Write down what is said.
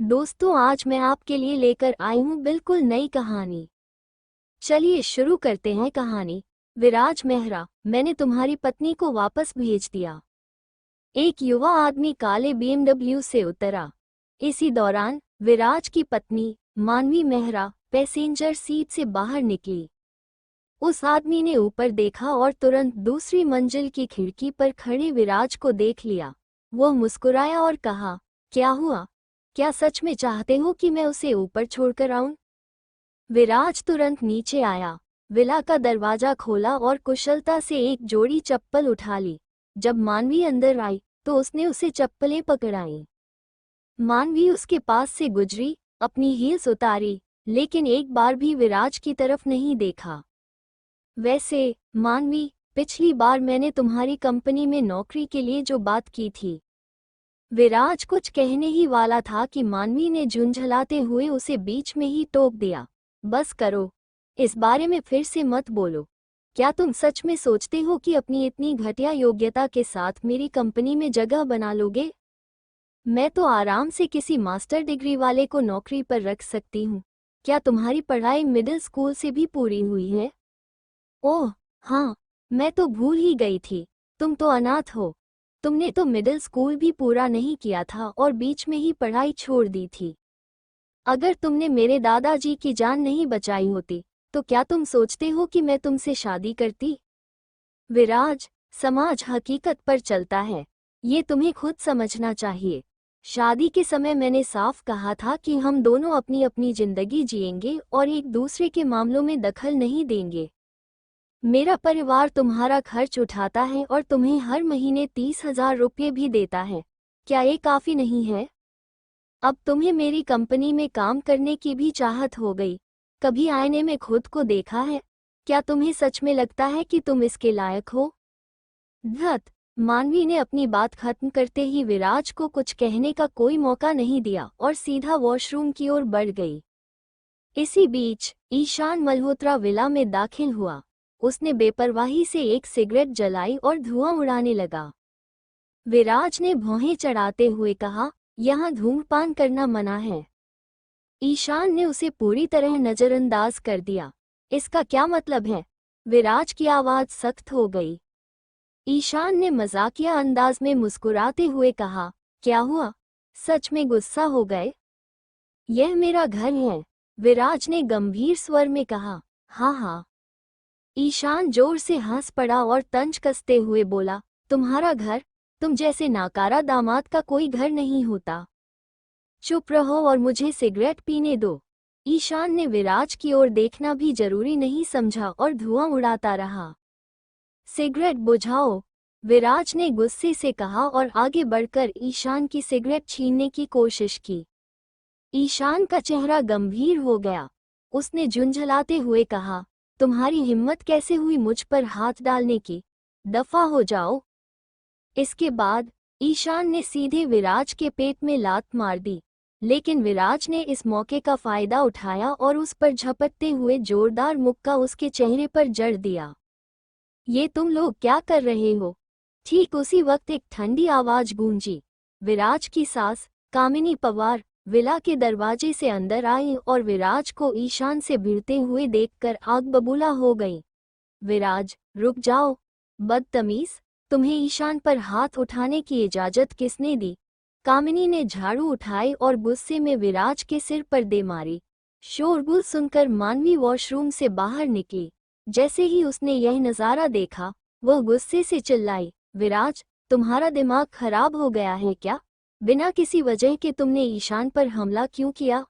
दोस्तों, आज मैं आपके लिए लेकर आई हूँ बिल्कुल नई कहानी। चलिए शुरू करते हैं कहानी। विराज मेहरा, मैंने तुम्हारी पत्नी को वापस भेज दिया। एक युवा आदमी काले BMW से उतरा। इसी दौरान विराज की पत्नी मानवी मेहरा पैसेंजर सीट से बाहर निकली। उस आदमी ने ऊपर देखा और तुरंत दूसरी मंजिल की खिड़की पर खड़े विराज को देख लिया। वो मुस्कुराया और कहा, क्या हुआ? क्या सच में चाहते हो कि मैं उसे ऊपर छोड़कर आऊं? विराज तुरंत नीचे आया, विला का दरवाजा खोला और कुशलता से एक जोड़ी चप्पल उठा ली। जब मानवी अंदर आई तो उसने उसे चप्पलें पकड़ाईं। मानवी उसके पास से गुजरी, अपनी हील्स उतारी, लेकिन एक बार भी विराज की तरफ नहीं देखा। वैसे मानवी, पिछली बार मैंने तुम्हारी कंपनी में नौकरी के लिए जो बात की थी। विराज कुछ कहने ही वाला था कि मानवी ने झुंझलाते हुए उसे बीच में ही टोक दिया। बस करो, इस बारे में फिर से मत बोलो। क्या तुम सच में सोचते हो कि अपनी इतनी घटिया योग्यता के साथ मेरी कंपनी में जगह बना लोगे? मैं तो आराम से किसी मास्टर डिग्री वाले को नौकरी पर रख सकती हूँ। क्या तुम्हारी पढ़ाई मिडिल स्कूल से भी पूरी हुई है? ओह हाँ, मैं तो भूल ही गई थी, तुम तो अनाथ हो। तुमने तो मिडिल स्कूल भी पूरा नहीं किया था और बीच में ही पढ़ाई छोड़ दी थी। अगर तुमने मेरे दादाजी की जान नहीं बचाई होती तो क्या तुम सोचते हो कि मैं तुमसे शादी करती? विराज, समाज हकीकत पर चलता है, ये तुम्हें खुद समझना चाहिए। शादी के समय मैंने साफ कहा था कि हम दोनों अपनी अपनी जिंदगी जिएंगे और एक दूसरे के मामलों में दखल नहीं देंगे। मेरा परिवार तुम्हारा खर्च उठाता है और तुम्हें हर महीने 30,000 रुपये भी देता है। क्या ये काफ़ी नहीं है? अब तुम्हें मेरी कंपनी में काम करने की भी चाहत हो गई। कभी आईने में खुद को देखा है? क्या तुम्हें सच में लगता है कि तुम इसके लायक हो? धत! मानवी ने अपनी बात खत्म करते ही विराज को कुछ कहने का कोई मौका नहीं दिया और सीधा वॉशरूम की ओर बढ़ गई। इसी बीच ईशान मल्होत्रा विला में दाखिल हुआ। उसने बेपरवाही से एक सिगरेट जलाई और धुआं उड़ाने लगा। विराज ने भौहें चढ़ाते हुए कहा, यहाँ धूम्रपान करना मना है। ईशान ने उसे पूरी तरह नजरअंदाज कर दिया। इसका क्या मतलब है? विराज की आवाज सख्त हो गई। ईशान ने मजाकिया अंदाज में मुस्कुराते हुए कहा, क्या हुआ? सच में गुस्सा हो गए? यह मेरा घर है, विराज ने गंभीर स्वर में कहा। हाँ हाँ। ईशान जोर से हंस पड़ा और तंज कसते हुए बोला, तुम्हारा घर? तुम जैसे नाकारा दामाद का कोई घर नहीं होता। चुप रहो और मुझे सिगरेट पीने दो। ईशान ने विराज की ओर देखना भी जरूरी नहीं समझा और धुआं उड़ाता रहा। सिगरेट बुझाओ, विराज ने गुस्से से कहा और आगे बढ़कर ईशान की सिगरेट छीनने की कोशिश की। ईशान का चेहरा गंभीर हो गया। उसने झुंझलाते हुए कहा, तुम्हारी हिम्मत कैसे हुई मुझ पर हाथ डालने की? दफा हो जाओ। इसके बाद ईशान ने सीधे विराज के पेट में लात मार दी, लेकिन विराज ने इस मौके का फायदा उठाया और उस पर झपटते हुए जोरदार मुक्का उसके चेहरे पर जड़ दिया। ये तुम लोग क्या कर रहे हो? ठीक उसी वक्त एक ठंडी आवाज गूंजी। विराज की सास कामिनी पवार विला के दरवाजे से अंदर आई और विराज को ईशान से भिड़ते हुए देखकर आग बबूला हो गई। विराज, रुक जाओ, बदतमीज, तुम्हें ईशान पर हाथ उठाने की इजाजत किसने दी? कामिनी ने झाड़ू उठाई और गुस्से में विराज के सिर पर दे मारी। शोरगुल सुनकर मानवी वॉशरूम से बाहर निकली। जैसे ही उसने यह नज़ारा देखा, वह गुस्से से चिल्लाई, विराज, तुम्हारा दिमाग खराब हो गया है क्या? बिना किसी वजह के तुमने ईशान पर हमला क्यों किया?